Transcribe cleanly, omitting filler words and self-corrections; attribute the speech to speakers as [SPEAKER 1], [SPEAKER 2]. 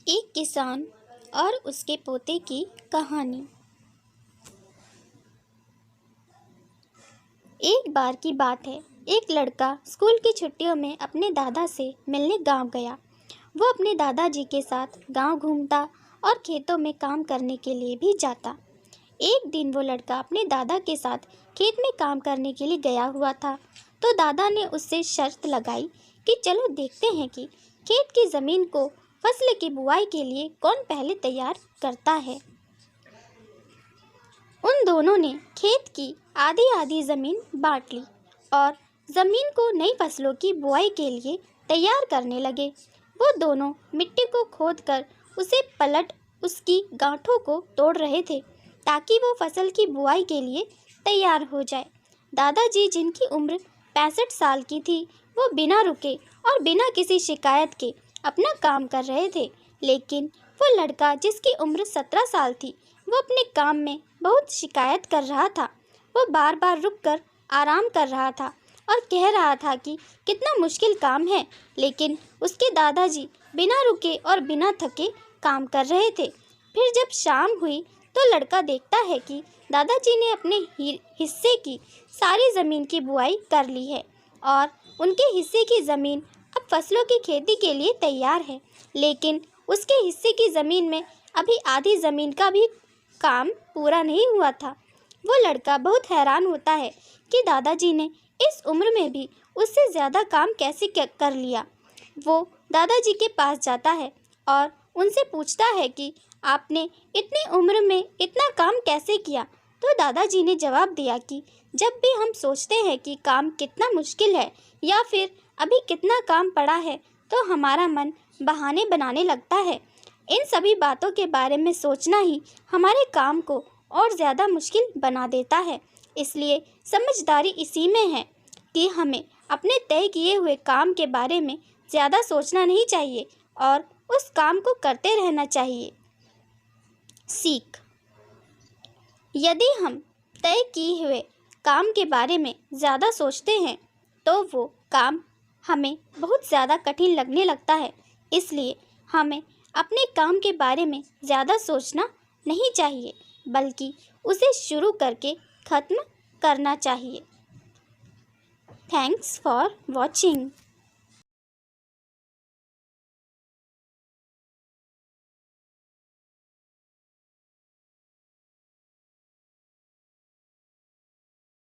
[SPEAKER 1] एक किसान और उसके पोते की कहानी। एक बार की बात है, एक लड़का स्कूल की छुट्टियों में अपने दादा से मिलने गांव गया। वो अपने दादाजी के साथ गांव घूमता और खेतों में काम करने के लिए भी जाता। एक दिन वो लड़का अपने दादा के साथ खेत में काम करने के लिए गया हुआ था, तो दादा ने उससे शर्त लगाई कि चलो देखते हैं कि खेत की ज़मीन को फसल की बुआई के लिए कौन पहले तैयार करता है। उन दोनों ने खेत की आधी आधी ज़मीन बांट ली और ज़मीन को नई फसलों की बुआई के लिए तैयार करने लगे। वो दोनों मिट्टी को खोदकर उसे पलट उसकी गांठों को तोड़ रहे थे ताकि वो फसल की बुआई के लिए तैयार हो जाए। दादाजी, जिनकी उम्र 65 साल की थी, वो बिना रुके और बिना किसी शिकायत के अपना काम कर रहे थे। लेकिन वो लड़का, जिसकी उम्र 17 साल थी, वो अपने काम में बहुत शिकायत कर रहा था। वो बार बार रुककर आराम कर रहा था और कह रहा था कि कितना मुश्किल काम है, लेकिन उसके दादाजी बिना रुके और बिना थके काम कर रहे थे। फिर जब शाम हुई तो लड़का देखता है कि दादाजी ने अपने हिस्से की सारी ज़मीन की बुआई कर ली है और उनके हिस्से की ज़मीन अब फसलों की खेती के लिए तैयार है। लेकिन उसके हिस्से की ज़मीन में अभी आधी ज़मीन का भी काम पूरा नहीं हुआ था। वो लड़का बहुत हैरान होता है कि दादाजी ने इस उम्र में भी उससे ज़्यादा काम कैसे कर लिया। वो दादाजी के पास जाता है और उनसे पूछता है कि आपने इतनी उम्र में इतना काम कैसे किया। तो दादाजी ने जवाब दिया कि जब भी हम सोचते हैं कि काम कितना मुश्किल है या फिर अभी कितना काम पड़ा है, तो हमारा मन बहाने बनाने लगता है। इन सभी बातों के बारे में सोचना ही हमारे काम को और ज़्यादा मुश्किल बना देता है। इसलिए समझदारी इसी में है कि हमें अपने तय किए हुए काम के बारे में ज़्यादा सोचना नहीं चाहिए और उस काम को करते रहना चाहिए। सीख: यदि हम तय किए हुए काम के बारे में ज़्यादा सोचते हैं तो वो काम हमें बहुत ज़्यादा कठिन लगने लगता है। इसलिए हमें अपने काम के बारे में ज़्यादा सोचना नहीं चाहिए, बल्कि उसे शुरू करके ख़त्म करना चाहिए। Thanks for watching.